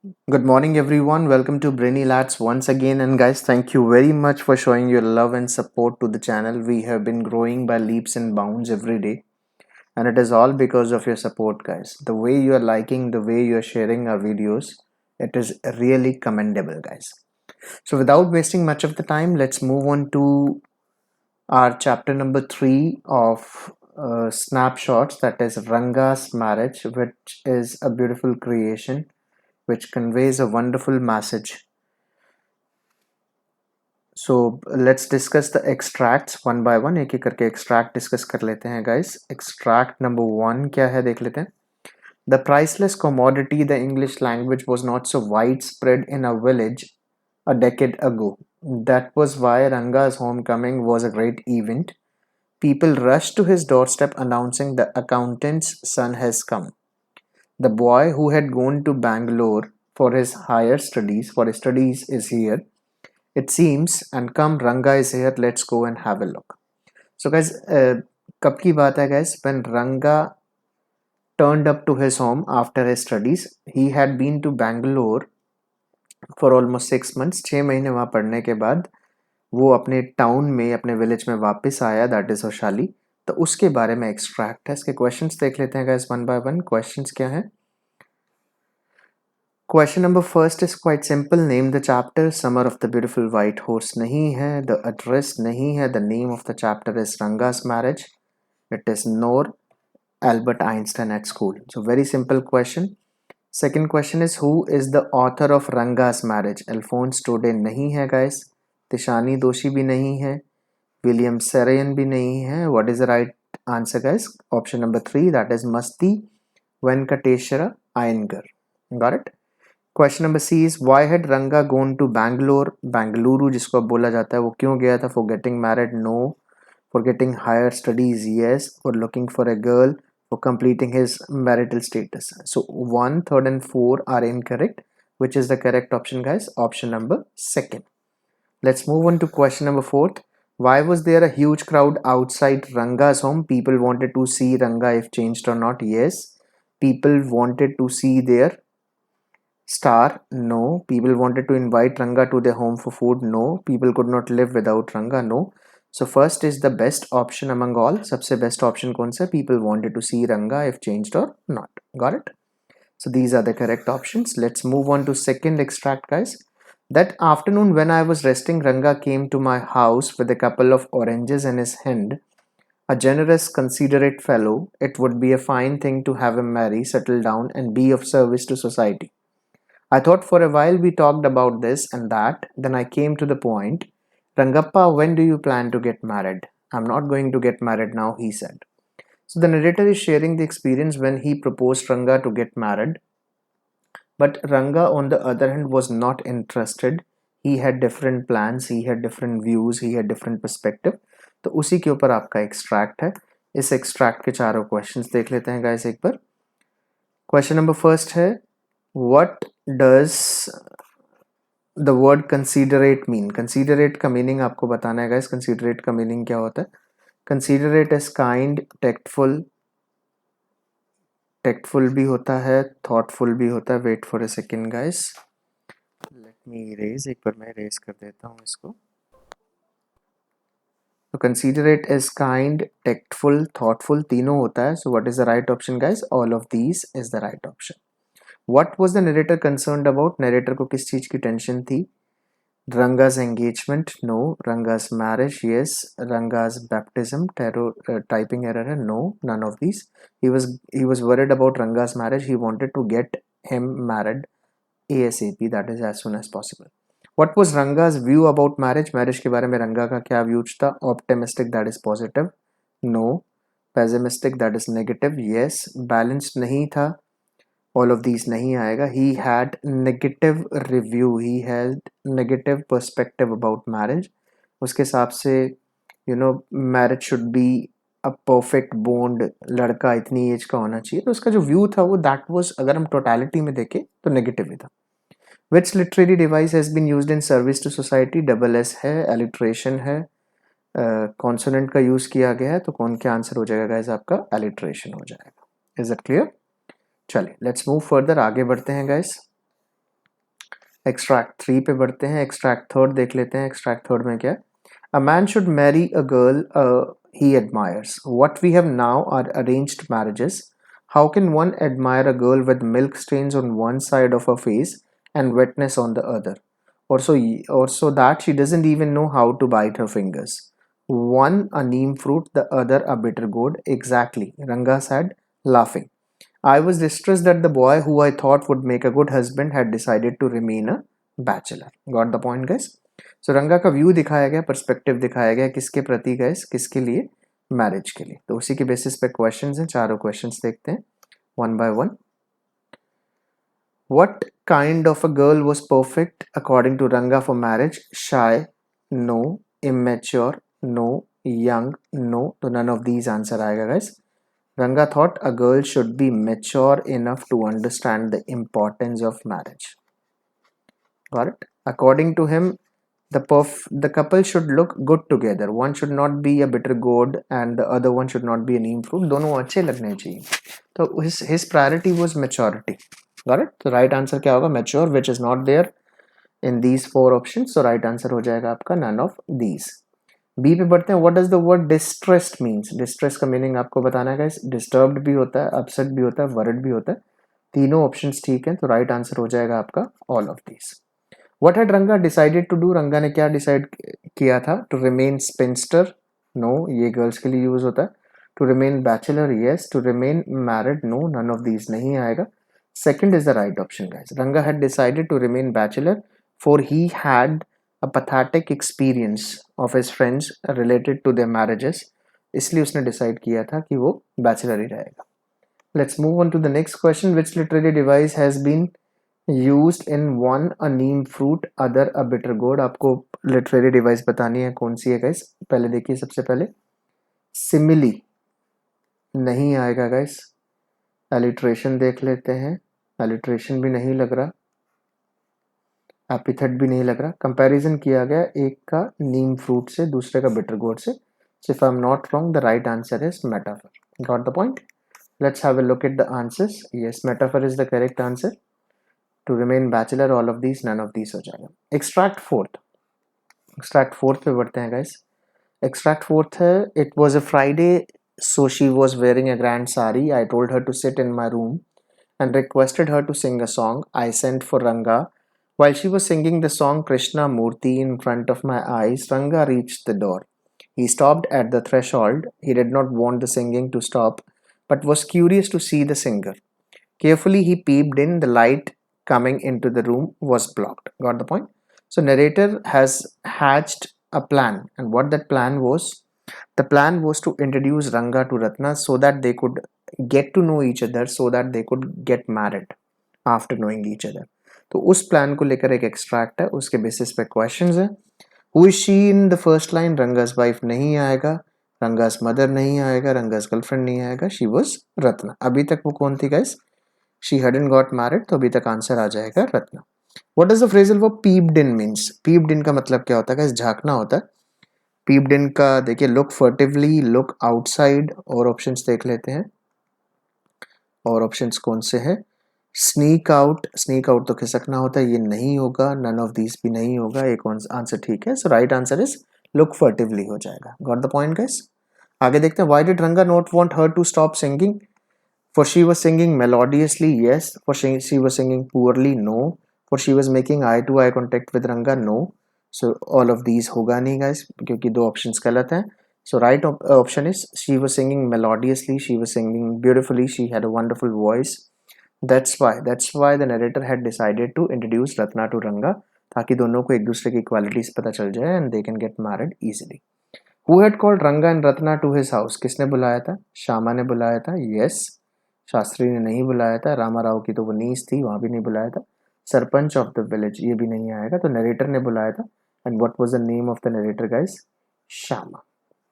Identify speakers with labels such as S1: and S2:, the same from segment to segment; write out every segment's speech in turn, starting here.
S1: Good morning, everyone. Welcome to Brainy Lads once again. And guys, thank you very much for showing your love and support to the channel. We have been growing by leaps and bounds every day, and it is all because of your support, guys. The way you are liking, the way you are sharing our videos, it is really commendable, guys. So, without wasting much of the time, let's move on to our chapter number three of snapshots, that is Ranga's marriage, which is a beautiful creation which conveys a wonderful message. So let's discuss the extracts one by one, एक एक करके extract discuss कर लेते हैं guys. Extract number one क्या है देख लेते हैं. The priceless commodity the English language was not so wide spread in a village a decade ago. That was why Ranga's homecoming was a great event. People rushed to his doorstep announcing the accountant's son has come. The boy who had gone to Bangalore for his studies is here. It seems, and come, Ranga is here. Let's go and have a look. So, guys, कब की बात है guys? When Ranga turned up to his home after his studies, he had been to Bangalore for almost 6 months. 6 महीने वहाँ पढ़ने के बाद वो अपने टाउन में, अपने विलेज में वापस आया. That is Vaishali. तो उसके बारे में एक्सट्रैक्ट है. इसके क्वेश्चंस देख लेते हैं guys one by one. Questions क्या हैं? Question number first is quite simple. Name the chapter. Summer of the Beautiful White Horse नहीं है. The address नहीं है. The name of the chapter is Ranga's marriage. It is Noor Albert Einstein at school. So very simple question. Second question is who is the author of Ranga's marriage? Alphonse Daudet नहीं है guys. Tishani Doshi भी नहीं है. William Saroyan भी नहीं है. What is the right answer guys? Option number 3, that is Masti Venkateshwara Iyengar. Got it? Question number C is why had Ranga gone to Bangalore. Bengaluru जिसको अब बोला जाता है वो क्यों गया था? For getting married? No. For getting higher studies? Yes. For looking for a girl? For completing his marital status? So 1, 3 and 4 are incorrect. which is the correct option guys? Option number second. Let's move on to question number fourth. Why was there a huge crowd outside Ranga's home? People wanted to see Ranga if changed or not. Yes. People wanted to see their star? No. People wanted to invite Ranga to their home for food? No. People could not live without Ranga? No. So first is the best option among all. सबसे best option कौन सा? People wanted to see Ranga if changed or not. Got it? So these are the correct options. Let's move on to second extract guys. That afternoon when I was resting, Ranga came to my house with a couple of oranges in his hand. A generous, considerate fellow. It would be a fine thing to have him marry, settle down and be of service to society. I thought for a while we talked about this and that, then I came to the point. Rangappa, when do you plan to get married? I'm not going to get married now, he said. So the narrator is sharing the experience when he proposed Ranga to get married. But Ranga, on the other hand, was not interested. He had different plans, he had different views, he had different perspective. तो उसी के ऊपर आपका extract है. इस extract के चारों questions देख लेते हैं गाइस एक बार. क्वेश्चन नंबर फर्स्ट है what does the word considerate mean. Considerate का मीनिंग आपको बताना है गाइस. कंसीडरेट का मीनिंग क्या होता है? Considerate is kind, tactful. Tactful भी होता है, थॉटफुल भी होता है. Wait for a second guys, let me erase. एक बार मैं इरेज कर देता हूँ इसको. तो considerate is kind, tactful, thoughtful, तीनों होता है. So what is the right option guys? All of these is the right option. What was the narrator concerned about. Narrator को किस चीज की टेंशन थी? Ranga's engagement? No. Ranga's marriage? Yes. Ranga's baptism? Typing error है? No. None of these. He was worried about Ranga's marriage. He wanted to get him married ASAP, that is as soon as possible. What was Ranga's view about marriage? Marriage के बारे में रंगा का क्या view था? Optimistic, that is positive. No. Pessimistic, that is negative. Yes. Balanced नहीं था. All of these नहीं आएगा. He had negative review. He had negative perspective about marriage. उसके हिसाब से marriage should be a perfect bond. लड़का इतनी एज का होना चाहिए. तो उसका जो व्यू था वो that was, अगर हम टोटलिटी में देखें तो नेगेटिव ही था. Which literary device has been used in service to society? Double S है, alliteration है, कॉन्सोनेंट का यूज किया गया है. तो कौन क्या आंसर हो जाएगा गाइस? आपका alliteration हो जाएगा. Is it clear? चलिए लेट्स मूव फर्दर, आगे बढ़ते हैं गाइस. एक्सट्रैक्ट 3 पे बढ़ते हैं, एक्सट्रैक्ट थर्ड देख लेते हैं। एक्सट्रैक्ट थर्ड में क्या है? A man should marry a girl he admires. What we have now are arranged marriages. How can one admire a girl with milk stains on one side of her face and wetness on the other? Also that she doesn't even know how to bite her fingers. One a neem fruit, the other a bitter gourd. Exactly, Ranga said, laughing. I was distressed that the boy who I thought would make a good husband had decided to remain a bachelor. Got the point, guys? सो रंगा का view दिखाया गया, perspective दिखाया गया, किसके प्रति guys, किसके लिए? मैरिज के लिए। तो उसी के बेसिस पे क्वेश्चंस हैं, चारों क्वेश्चंस देखते हैं one by one. What kind of a girl was perfect according to Ranga for marriage? Shy, no. Immature, no. Young, no. तो नन ऑफ दीज आंसर आएगा guys. Ranga thought a girl should be mature enough to understand the importance of marriage. Got it? According to him, the couple should look good together. One should not be a bitter gourd and the other one should not be a neem fruit. दोनों अच्छे लगने चाहिए। तो his priority was maturity. Got it? तो right answer क्या होगा? Mature, which is not there in these four options. So right answer हो जाएगा आपका none of these. B पे बढ़ते हैं। What does the word distressed means? Distress का meaning आपको बताना है guys. Disturbed भी होता है, upset भी होता है, worried भी होता है। तीनों options ठीक हैं, तो right answer हो जाएगा आपका all of these. What had Ranga decided to do? रंगा ने क्या डिसाइड किया था? To remain spinster? No, ये गर्ल्स के लिए यूज होता है। To remain bachelor? Yes. To remain married? No, none of these नहीं आएगा। Second is the right option, guys. Ranga had decided to remain bachelor for he had a pathetic experience of his friends related to their marriages. इसलिए उसने decide किया था कि वो bachelor ही रहेगा। Let's move on to the next question. Which literary device has been used in one a neem fruit, other a bitter gourd? आपको literary device बतानी है, कौन सी है गाइस? पहले देखिए, सबसे पहले सिमिली नहीं आएगा गाइस। एलिट्रेशन देख लेते हैं, एलिट्रेशन भी नहीं लग रहा, एपिथेट भी नहीं लग रहा। कंपैरिजन किया गया एक का नीम फ्रूट से, दूसरे का बिटर गोर्ड से। So if I'm not wrong, the right answer is metaphor. Got the point? Let's have a look at the answers. Yes, metaphor is the correct answer. To remain bachelor, all of these, none of these हो जाएगा। Extract fourth. Extract fourth पे बढ़ते हैं guys. Extract fourth है, it was a Friday, so she was wearing a grand sari. I told her to sit in my room and requested her to sing a song. I sent for Ranga. While she was singing the song Krishna Murti in front of my eyes, Ranga reached the door. He stopped at the threshold. He did not want the singing to stop, but was curious to see the singer. Carefully, he peeped in. The light coming into the room was blocked. Got the point? So, narrator has hatched a plan, and what that plan was? The plan was to introduce Ranga to Ratna so that they could get to know each other, so that they could get married after knowing each other. तो उस plan को लेकर एक extract है, उसके basis पे questions है। Who is she in the first line? Ranga's wife नहीं आएगा, रंगास मदर नहीं आएगा, रंगास गर्लफ्रेंड नहीं आएगा, शी वॉज रत्ना। अभी तक वो कौन थी guys? She hadn't got married, तो अभी तक आंसर आ जाएगा Ratna. What does the phrasal verb peeped in means? Peeped in का मतलब क्या होता है गाइस? झांकना होता है। Peeped in का देखिए, look furtively, look outside, और ऑप्शंस देख लेते हैं। और ऑप्शंस कौन से हैं? स्नीक आउट, स्नीक आउट तो खिसकना होता है, ये नहीं होगा। नन ऑफ दीज भी नहीं होगा, एक आंसर ठीक है। So right answer is look furtively हो जाएगा। Got the point guys? आगे देखते हैं। Why did Ranga not want her to stop singing? For she was singing melodiously, yes. For she was singing poorly, no. For she was making eye to eye contact with Ranga, no. So all of these होगा नहीं guys, क्योंकि दो options गलत हैं। So right option is she was singing melodiously, she was singing beautifully, she had a wonderful voice. That's why the narrator had decided to introduce Ratna to Ranga, ताकि दोनों को एक दूसरे की qualities पता चल जाए and they can get married easily. Who had called Ranga and Ratna to his house? किसने बुलाया था? श्यामा ने बुलाया था, yes. शास्त्री ने नहीं बुलाया था। रामा राव की तो वो नीस थी, वहां भी नहीं बुलाया था। सरपंच ऑफ द विलेज, ये भी नहीं आएगा। तो नरेटर ने बुलाया था। And what was the name of the narrator guys? Shyama.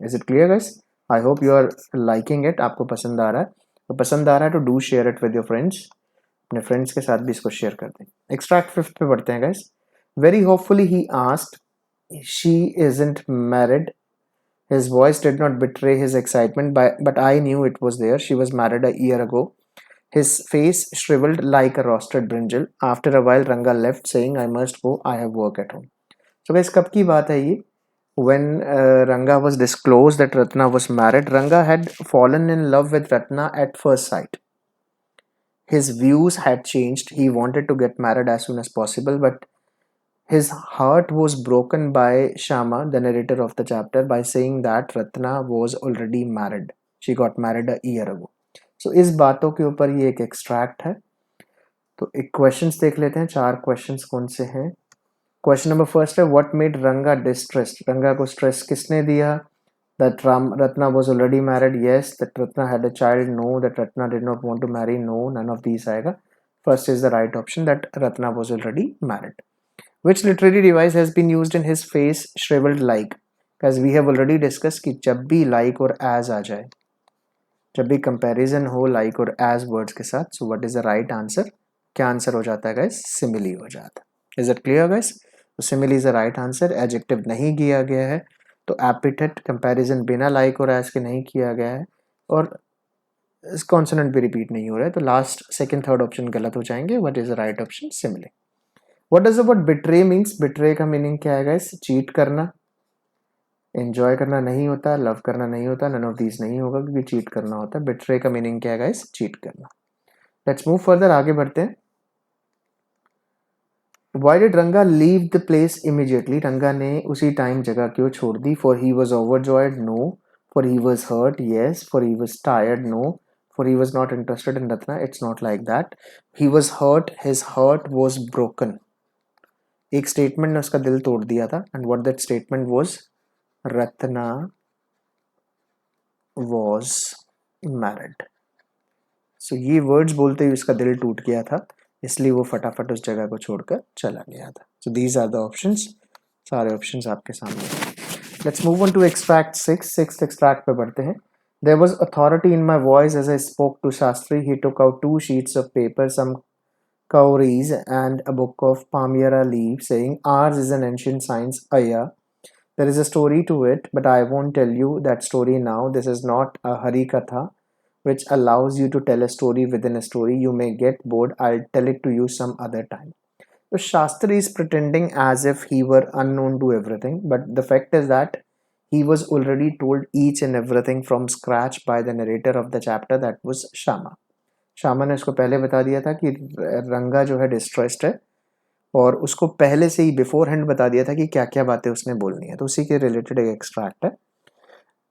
S1: Is it clear guys? I hope you are liking it. आपको पसंद आ रहा है? तो पसंद आ रहा है तो do share it with your friends. अपने फ्रेंड्स के साथ भी इसको शेयर कर दें। एक्सट्रैक्ट फिफ्थ पे बढ़ते हैं guys. Very hopefully he asked, she isn't married? His voice did not betray his excitement, but I knew it was there. She was married a year ago. His face shriveled like a roasted brinjal. After a while, Ranga left, saying, "I must go. I have work at home." So guys, कब की बात है ये? When Ranga was disclosed that Ratna was married, Ranga had fallen in love with Ratna at first sight. His views had changed. He wanted to get married as soon as possible, but his heart was broken by Shama, the narrator of the chapter, by saying that Ratna was already married. She got married a year ago. So इस बातों के ऊपर ये एक extract है. तो एक questions देख लेते हैं. 4 क्वेश्चंस कौन से हैं? क्वेश्चन नंबर फर्स्ट है, व्हाट मेड रंगा डिस्ट्रेस्ड? रंगा को स्ट्रेस किसने दिया? That Ratna was already married, yes. That Ratna had a child, no. That Ratna did not want to marry, no. None of these आएगा. First is the right option, that Ratna was already married. Which literary device has been used in his face shriveled like? As we have already discussed कि जब भी like और as आ जाए, जब भी comparison हो like और as words के साथ, so what is the right answer? क्या आंसर हो जाता है guys? Simile हो जाता है. Is it clear guys? So simile is the right answer. Adjective नहीं किया गया है, तो epithet comparison बिना like और as के नहीं किया गया है, और कॉन्सोनेंट भी रिपीट नहीं हो रहा है, तो लास्ट सेकंड थर्ड ऑप्शन गलत हो जाएंगे. What is the right option? सिमिले. What does the word betray means? Betray का मीनिंग क्या है गाइस? चीट करना. एंजॉय करना नहीं होता, लव करना नहीं होता, नन ऑफ दीज नहीं होगा क्योंकि चीट करना होता है. बिट्रे का मीनिंग क्या है गाइस? चीट करना. लेट्स मूव फर्दर, आगे बढ़ते हैं. Why did Ranga leave the place immediately? रंगा ने उसी टाइम जगह क्यों छोड़ दी? For he was overjoyed? No. For he was hurt? Yes. For he was tired? No. For he was not interested in Ratna? It's not like that. He was hurt. His heart was broken. एक statement ने उसका दिल तोड़ दिया था. And what that statement was? Ratna was married. So ये words बोलते ही उसका दिल टूट गया था, इसलिए वो फटाफट उस जगह को छोड़कर चला गया था. So these are the options. सारे ऑप्शंस आपके सामने. Let's move on to extract 6. Sixth extract पे बढ़ते हैं. There was authority in my voice as I spoke to Shastri. He took out 2 sheets of paper, some cowries, and a book of palmyra leaf, saying, "Ours is an ancient science, Aya. There is a story to it, but I won't tell you that story now. This is not a Harikatha, which allows you to tell a story within a story. You may get bored. I'll tell it to you some other time." So Shastri is pretending as if he were unknown to everything, but the fact is that he was already told each and everything from scratch by the narrator of the chapter, that was Shama. Shama ने उसको पहले बता दिया था कि रंगा जो है डिस्ट्रेस्ड है, और उसको पहले से ही बिफोर हैंड बता दिया था कि क्या क्या बातें उसने बोलनी है. तो उसी के रिलेटेड एक एक्सट्रैक्ट है.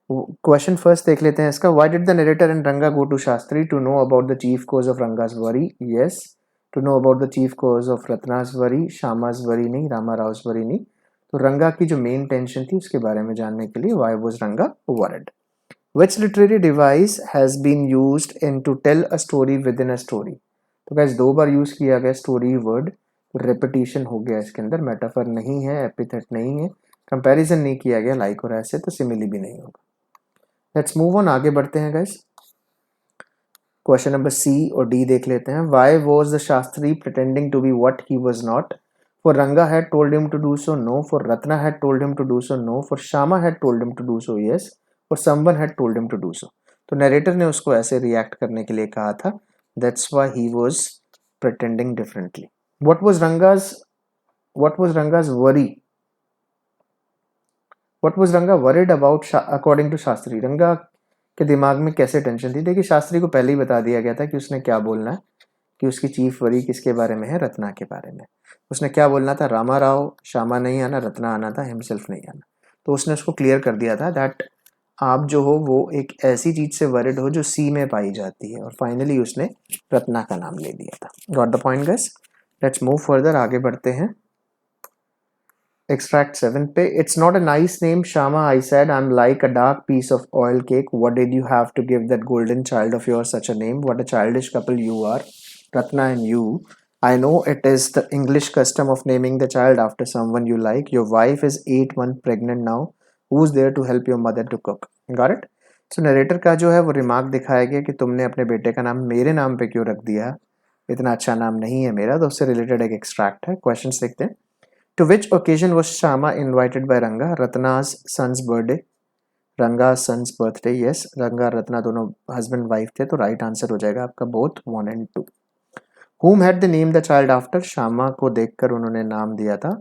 S1: क्वेश्चन फर्स्ट देख लेते हैं इसका. Why did the narrator and Ranga go to Shastri? To know about the chief cause of Ranga's worry. Yes. To know about the chief cause of Ratna's worry. Shama's worry नहीं, रामा रावस वरी नहीं. तो रंगा की जो मेन टेंशन थी उसके बारे में जानने के लिए why was Ranga worried. Which literary device has been used in to tell a story within a story? तो गाइस 2 बार यूज किया गया स्टोरी वर्ड, रिपीटिशन हो गया इसके अंदर. मेटाफर नहीं है, एपिथेट नहीं है, कंपैरिजन नहीं किया गया लाइक और ऐसे, तो सिमिली भी नहीं होगा. लेट्स मूव ऑन, आगे बढ़ते हैं गाइस. क्वेश्चन नंबर सी और डी देख लेते हैं. Why was the Shastri pretending to be what he was not? For Ranga had told him to do so, no. For Ratna had told him to do so, no. For Shama had told him to do so, yes. For someone had told him to do so. तो narrator ने उसको ऐसे react करने के लिए कहा था. That's why he was pretending differently. What was Ranga's worry? What was Ranga worried about according to Shastri? रंगा के दिमाग में कैसे टेंशन थी? देखिए शास्त्री को पहले ही बता दिया गया था कि उसने क्या बोलना है, कि उसकी चीफ वरी किसके बारे में है? रत्ना के बारे में. उसने क्या बोलना था? रामा राव, शामा नहीं आना, रत्ना आना था, हिमसेल्फ नहीं आना. तो उसने उसको क्लियर कर दिया था दैट आप जो हो वो एक ऐसी चीज से वरिड हो जो सी में पाई जाती है, और फाइनली उसने रत्ना का नाम ले दिया था. Got the point guys. Let's move further, आगे बढ़ते हैं. एक्सट्रैक्ट 7 पे. It's not a nice name Shama, I said. I am like a dark piece of oil cake. What did you have to give that golden child of your such a name? What a childish couple you are, Ratna and you. I know it is the English custom of naming the child after someone you like. Your wife is 8 months pregnant now. Who's there to help your mother to cook? Got it? So narrator का जो है वो remark दिखाया गया कि तुमने अपने बेटे का नाम मेरे नाम पे क्यों रख दिया, इतना अच्छा नाम नहीं है मेरा. तो उससे रिलेटेड एक एक्सट्रैक्ट है. क्वेश्चन देखते हैं. To which occasion was Shama invited by Ranga? Ratna's son's birthday. रंगा सन्स बर्थडे, यस, रंगा रत्ना दोनों हस्बैंड वाइफ थे, तो राइट आंसर हो जाएगा आपका both 1 and 2. Whom had they named the child after? Shyama को देखकर उन्होंने नाम दिया था,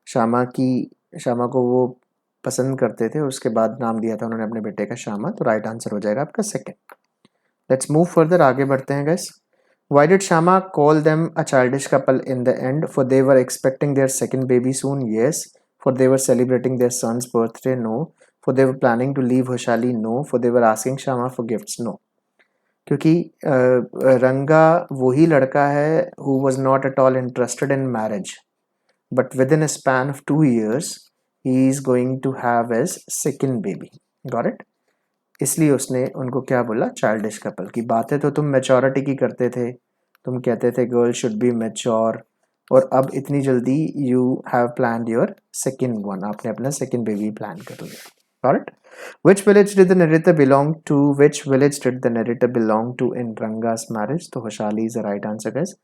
S1: श्यामा को वो पसंद करते थे, उसके बाद नाम दिया था उन्होंने अपने बेटे का श्यामा, तो राइट आंसर हो जाएगा आपका सेकंड. लेट्स मूव फर्दर, आगे बढ़ते हैं guys. Why did Shama call them a childish couple in the end? For they were expecting their second baby soon? Yes. For they were celebrating their son's birthday? No. For they were planning to leave Hoshali? No. For they were asking Shama for gifts? No. क्योंकि रंगा वही लड़का है who was not at all interested in marriage, but within a span of 2 years he is going to have his second baby. Got it? इसलिए उसने उनको क्या बोला, चाइल्डिश कपल की. बातें तो तुम मैच्योरिटी की करते थे, तुम कहते थे गर्ल शुड बी मैच्योर, और अब इतनी जल्दी you have plan your second one, आपने अपना सेकेंड बेबी प्लान कर लिया. Correct. Which village did the narrator belong to? Which village did the narrator belong to in Ranga's marriage? तो होशाली is the right answer guys.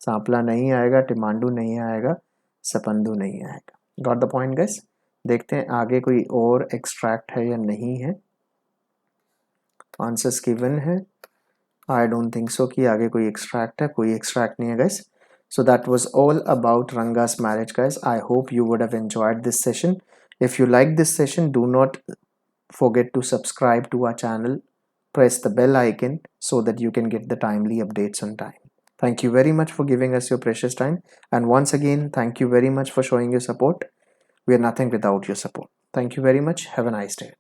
S1: Sampla नहीं आएगा, टिमांडू नहीं आएगा, सपंदू नहीं आएगा. Got the point guys? देखते हैं आगे कोई और एक्सट्रैक्ट है या नहीं है. आंसर्स गिवन है. आई डोंट थिंक सो कि आगे कोई एक्सट्रैक्ट है, कोई एक्सट्रैक्ट नहीं है guys. So that was all about Ranga's marriage guys. I hope you would have enjoyed this session. If you like this session, do not forget to subscribe to our channel. Press the bell icon so that you can get the timely updates on time. Thank you very much for giving us your precious time. And once again, thank you very much for showing your support. We are nothing without your support. Thank you very much. Have a nice day.